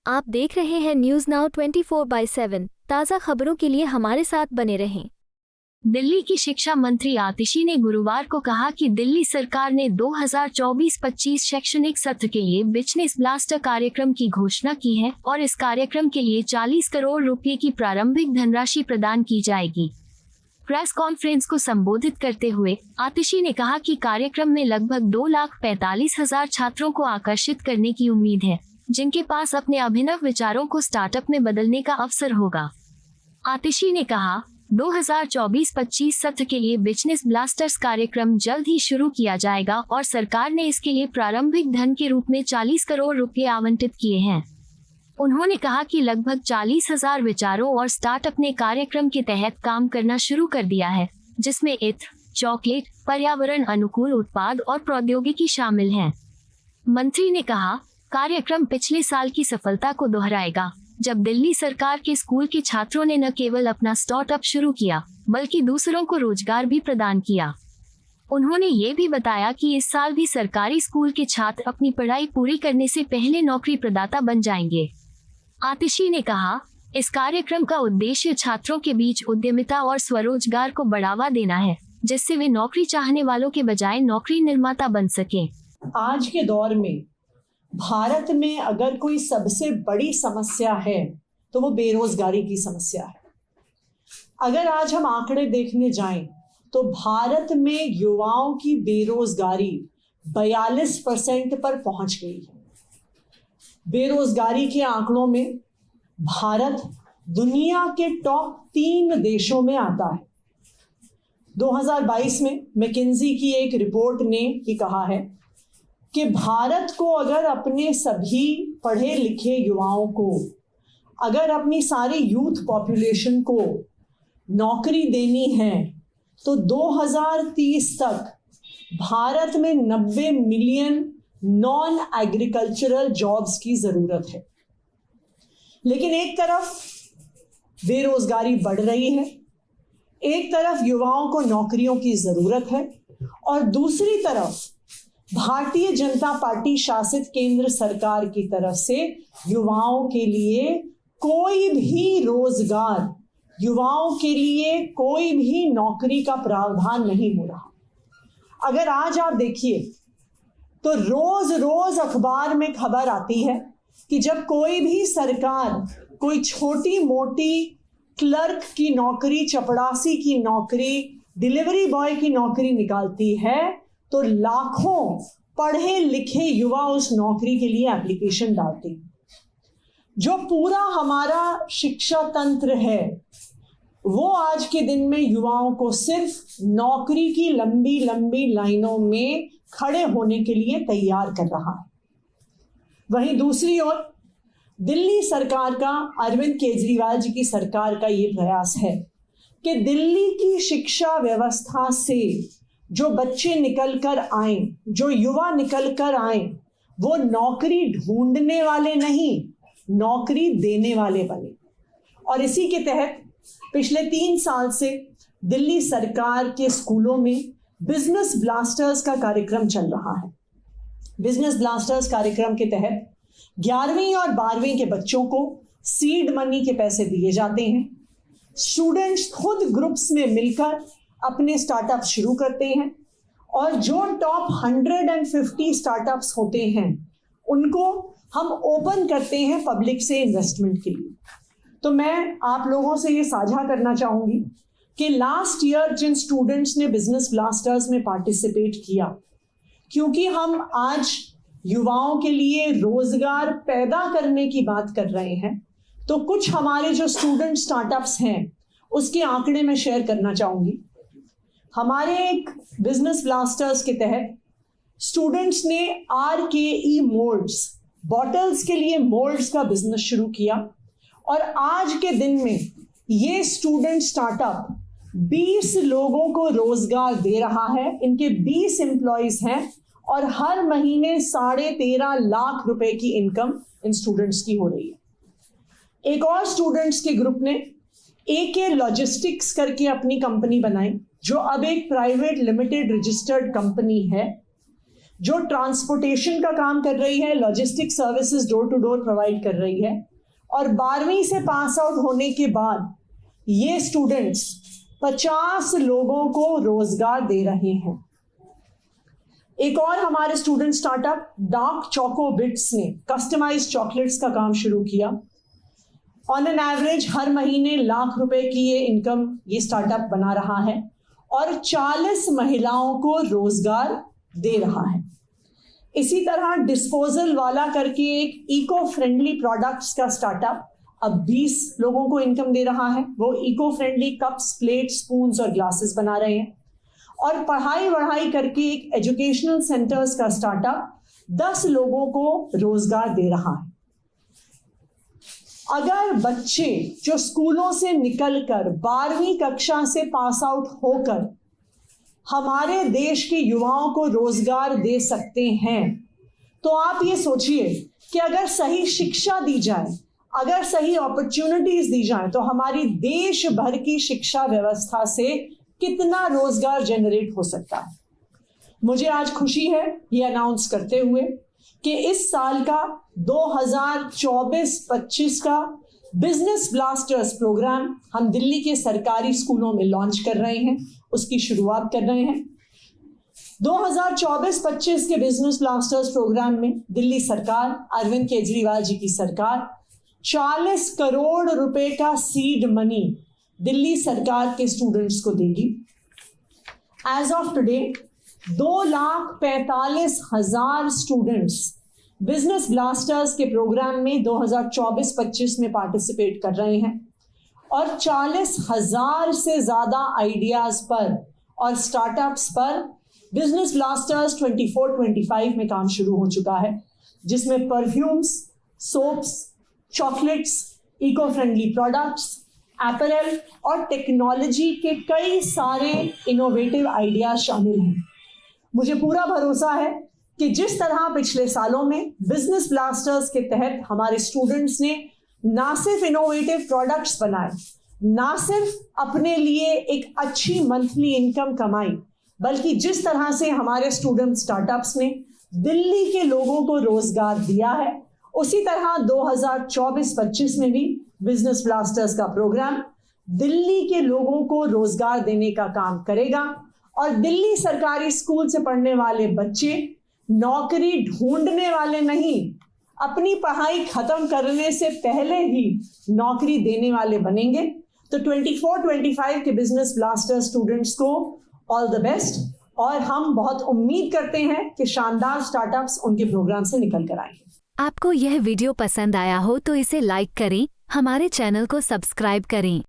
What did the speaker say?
आप देख रहे हैं न्यूज नाउ 24/7। ताज़ा खबरों के लिए हमारे साथ बने रहें। दिल्ली की शिक्षा मंत्री आतिशी ने गुरुवार को कहा कि दिल्ली सरकार ने 2024-25 शैक्षणिक सत्र के लिए बिजनेस ब्लास्टर कार्यक्रम की घोषणा की है और इस कार्यक्रम के लिए 40 करोड़ रुपए की प्रारंभिक धनराशि प्रदान की जाएगी। प्रेस कॉन्फ्रेंस को संबोधित करते हुए आतिशी ने कहा कि कार्यक्रम में लगभग 2,45,000 छात्रों को आकर्षित करने की उम्मीद है, जिनके पास अपने अभिनव विचारों को स्टार्टअप में बदलने का अवसर होगा। आतिशी ने कहा, 2024-25 सत्र के लिए बिजनेस ब्लास्टर्स कार्यक्रम जल्द ही शुरू किया जाएगा और सरकार ने इसके लिए प्रारंभिक धन के रूप में 40 करोड़ रुपए आवंटित किए हैं। उन्होंने कहा कि लगभग 40,000 विचारों और स्टार्टअप ने कार्यक्रम के तहत काम करना शुरू कर दिया है, जिसमें इत्र, चॉकलेट, पर्यावरण अनुकूल उत्पाद और प्रौद्योगिकी शामिल हैं। मंत्री ने कहा, कार्यक्रम पिछले साल की सफलता को दोहराएगा, जब दिल्ली सरकार के स्कूल के छात्रों ने न केवल अपना स्टार्टअप शुरू किया, बल्कि दूसरों को रोजगार भी प्रदान किया। उन्होंने ये भी बताया कि इस साल भी सरकारी स्कूल के छात्र अपनी पढ़ाई पूरी करने से पहले नौकरी प्रदाता बन जाएंगे। आतिशी ने कहा, इस कार्यक्रम का उद्देश्य छात्रों के बीच उद्यमिता और स्वरोजगार को बढ़ावा देना है, जिससे वे नौकरी चाहने वालों के बजाय नौकरी निर्माता बन सकें। आज के दौर में भारत में अगर कोई सबसे बड़ी समस्या है तो वो बेरोजगारी की समस्या है। अगर आज हम आंकड़े देखने जाएं तो भारत में युवाओं की बेरोजगारी 42% पर पहुंच गई है। बेरोजगारी के आंकड़ों में भारत दुनिया के टॉप 3 देशों में आता है। 2022 में मैकिन्जी की एक रिपोर्ट ने ये कहा है कि भारत को अगर अपने सभी पढ़े लिखे युवाओं को, अगर अपनी सारी यूथ पॉपुलेशन को नौकरी देनी है तो 2030 तक भारत में 90 मिलियन नॉन एग्रीकल्चरल जॉब्स की जरूरत है। लेकिन एक तरफ बेरोजगारी बढ़ रही है, एक तरफ युवाओं को नौकरियों की जरूरत है और दूसरी तरफ भारतीय जनता पार्टी शासित केंद्र सरकार की तरफ से युवाओं के लिए कोई भी रोजगार, युवाओं के लिए कोई भी नौकरी का प्रावधान नहीं हो रहा। अगर आज आप देखिए तो रोज रोज अखबार में खबर आती है कि जब कोई भी सरकार कोई छोटी मोटी क्लर्क की नौकरी, चपड़ासी की नौकरी, डिलीवरी बॉय की नौकरी निकालती है तो लाखों पढ़े लिखे युवा उस नौकरी के लिए एप्लीकेशन डालते हैं। जो पूरा हमारा शिक्षा तंत्र है वो आज के दिन में युवाओं को सिर्फ नौकरी की लंबी लंबी लाइनों में खड़े होने के लिए तैयार कर रहा है। वहीं दूसरी ओर दिल्ली सरकार का, अरविंद केजरीवाल जी की सरकार का ये प्रयास है कि दिल्ली की शिक्षा व्यवस्था से जो बच्चे निकल कर आए, जो युवा निकल कर आए, वो नौकरी ढूंढने वाले नहीं, नौकरी देने वाले बने। और इसी के तहत पिछले 3 साल से दिल्ली सरकार के स्कूलों में बिजनेस ब्लास्टर्स का कार्यक्रम चल रहा है। बिजनेस ब्लास्टर्स कार्यक्रम के तहत 11वीं और 12वीं के बच्चों को सीड मनी के पैसे दिए जाते हैं। स्टूडेंट्स खुद ग्रुप्स में मिलकर अपने स्टार्टअप शुरू करते हैं और जो टॉप 150 स्टार्टअप्स होते हैं उनको हम ओपन करते हैं पब्लिक से इन्वेस्टमेंट के लिए। तो मैं आप लोगों से ये साझा करना चाहूंगी कि लास्ट ईयर जिन स्टूडेंट्स ने बिजनेस ब्लास्टर्स में पार्टिसिपेट किया, क्योंकि हम आज युवाओं के लिए रोजगार पैदा करने की बात कर रहे हैं, तो कुछ हमारे जो स्टूडेंट स्टार्टअप्स हैं उसके आंकड़े में शेयर करना चाहूंगी। हमारे एक बिजनेस ब्लास्टर्स के तहत स्टूडेंट्स ने RKE मोल्ड्स, बॉटल्स के लिए मोल्ड्स का बिजनेस शुरू किया और आज के दिन में ये स्टूडेंट स्टार्टअप 20 लोगों को रोजगार दे रहा है। इनके 20 एम्प्लॉइज हैं और हर महीने 13.5 लाख रुपए की इनकम इन स्टूडेंट्स की हो रही है। एक और स्टूडेंट्स के ग्रुप ने AK लॉजिस्टिक्स करके अपनी कंपनी बनाई, जो अब एक प्राइवेट लिमिटेड रजिस्टर्ड कंपनी है। जो ट्रांसपोर्टेशन का काम कर रही है, logistic services door to door provide कर रही है, और 12वीं से पास आउट होने के बाद ये स्टूडेंट्स 50 लोगों को रोजगार दे रहे हैं। एक और हमारे student startup dark choco bits ने कस्टमाइज्ड चॉकलेट्स का काम शुरू किया। ऑन एन एवरेज हर महीने लाख रुपए की ये इनकम ये स्टार्टअप बना रहा है और 40 महिलाओं को रोजगार दे रहा है। इसी तरह डिस्पोजल वाला करके एक इको फ्रेंडली प्रोडक्ट्स का स्टार्टअप अब 20 लोगों को इनकम दे रहा है। वो eco friendly cups, plate, spoons और ग्लासेस बना रहे हैं। और पढ़ाई वढ़ाई करके एक एजुकेशनल सेंटर्स का स्टार्टअप 10 लोगों को रोजगार दे रहा है। अगर बच्चे जो स्कूलों से निकलकर 12वीं कक्षा से पास आउट होकर हमारे देश के युवाओं को रोजगार दे सकते हैं, तो आप ये सोचिए कि अगर सही शिक्षा दी जाए, अगर सही अपॉर्चुनिटीज दी जाए, तो हमारी देश भर की शिक्षा व्यवस्था से कितना रोजगार जनरेट हो सकता है। मुझे आज खुशी है ये अनाउंस करते हुए कि इस साल का 2024-25 का बिजनेस ब्लास्टर्स प्रोग्राम हम दिल्ली के सरकारी स्कूलों में लॉन्च कर रहे हैं, उसकी शुरुआत कर रहे हैं। 2024-25 के बिजनेस ब्लास्टर्स प्रोग्राम में दिल्ली सरकार, अरविंद केजरीवाल जी की सरकार 40 करोड़ रुपए का सीड मनी दिल्ली सरकार के स्टूडेंट्स को देगी। As of today 2,45,000 students business blasters के प्रोग्राम में 2024-25 में पार्टिसिपेट कर रहे हैं और 40,000 से ज्यादा आइडियाज पर और स्टार्टअप्स पर बिजनेस ब्लास्टर्स 24-25 में काम शुरू हो चुका है, जिसमें perfumes, soaps, chocolates, eco friendly products, apparel और टेक्नोलॉजी के कई सारे इनोवेटिव आइडियाज शामिल हैं। मुझे पूरा भरोसा है कि जिस तरह पिछले सालों में बिजनेस ब्लास्टर्स के तहत हमारे स्टूडेंट्स ने ना सिर्फ इनोवेटिव प्रोडक्ट्स बनाए, ना सिर्फ अपने लिए एक अच्छी मंथली इनकम कमाई, बल्कि जिस तरह से हमारे स्टूडेंट स्टार्टअप्स ने दिल्ली के लोगों को रोजगार दिया है, उसी तरह 2024-25 में भी बिजनेस ब्लास्टर्स का प्रोग्राम दिल्ली के लोगों को रोजगार देने का काम करेगा और दिल्ली सरकारी स्कूल से पढ़ने वाले बच्चे नौकरी ढूंढने वाले नहीं, अपनी पढ़ाई खत्म करने से पहले ही नौकरी देने वाले बनेंगे। तो 24-25 के बिजनेस ब्लास्टर स्टूडेंट्स को ऑल द बेस्ट, और हम बहुत उम्मीद करते हैं कि शानदार स्टार्टअप्स उनके प्रोग्राम से निकल कर आएंगे। आपको यह वीडियो पसंद आया हो तो इसे लाइक करें, हमारे चैनल को सब्सक्राइब करें।